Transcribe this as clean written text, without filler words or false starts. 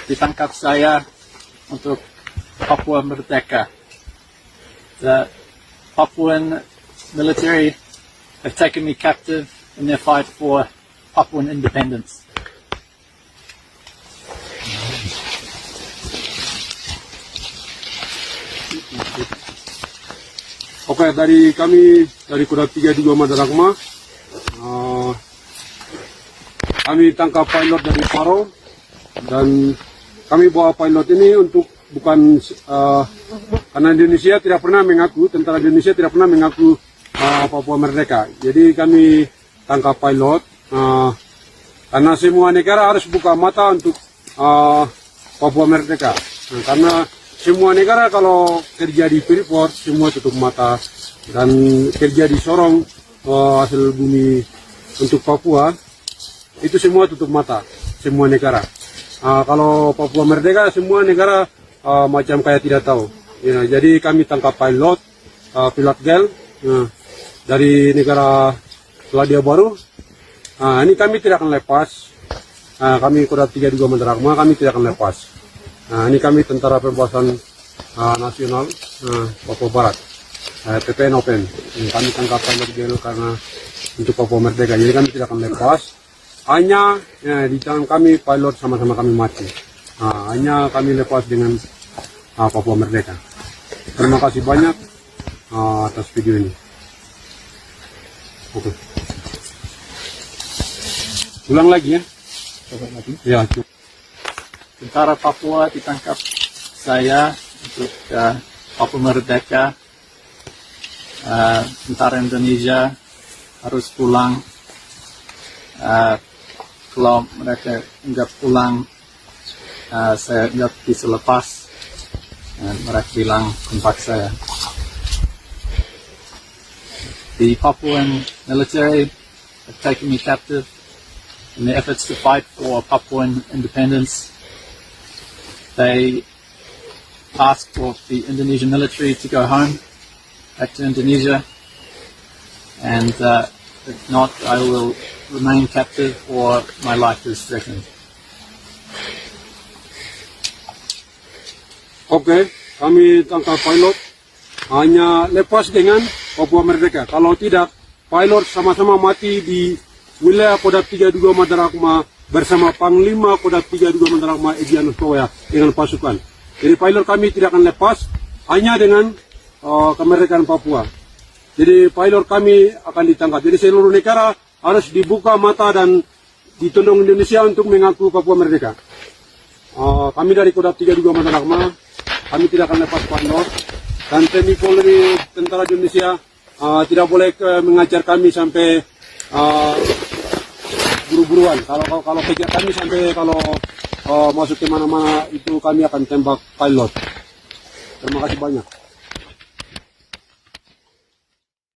ditangkap saya untuk Papua Merdeka. The Papuan military have taken me captive in their fight for Papuan independence. Oke, dari kami dari Kodam 32 Madaragma, kami tangkap pilot dari Paro dan kami bawa pilot ini untuk bukan karena Indonesia tidak pernah mengaku, tentara Indonesia tidak pernah mengaku Papua Merdeka. Jadi kami tangkap pilot karena semua negara harus buka mata untuk Papua Merdeka. Karena semua negara kalau kerja di Freeport semua tutup mata, dan kerja di Sorong hasil bumi untuk Papua itu semua tutup mata, semua negara. Kalau Papua Merdeka semua negara macam kayak tidak tahu. Ya, jadi kami tangkap pilot girl dari negara Selandia Baru. Ini kami tidak akan lepas. Kami Kodam 32 Madaragma, kami tidak akan lepas. Ini kami Tentara Pembebasan Nasional Papua Barat, PPN Open. Kami tangkap pilot girl karena untuk Papua Merdeka. Jadi kami tidak akan lepas. Hanya di tangan kami pilot sama-sama kami mati. Hanya kami lepas dengan Papua Merdeka. Terima kasih banyak atas video ini. Oke. Ulang lagi ya. Ya. Tentara Papua ditangkap saya untuk Papua Merdeka. Tentara Indonesia harus pulang. Kalau mereka enggak pulang, saya enggak bisa lepas. Dan mereka bilang tempat saya. The Papuan military have taken me captive in their efforts to fight for Papuan independence. They asked for the Indonesian military to go home, back to Indonesia, and if not, I will remain captive or my life is threatened. Oke, kami tangkap pilot, hanya lepas dengan Papua Merdeka. Kalau tidak, pilot sama-sama mati di wilayah Kodam 32 Madaragma bersama Panglima Kodam 32 Madaragma Egyanus Powea dengan pasukan. Jadi pilot kami tidak akan lepas hanya dengan kemerdekaan Papua. Jadi pilot kami akan ditangkap. Jadi seluruh negara harus dibuka mata dan ditunduk Indonesia untuk mengaku Papua Merdeka. Kami dari Kodam 32 Madaragma, kami tidak akan lepas pilot, dan TNI Polri Tentara Indonesia tidak boleh mengajar kami sampai buru-buruan. Kalau kejar kami sampai kalau masuk ke mana-mana itu kami akan tembak pilot. Terima kasih banyak.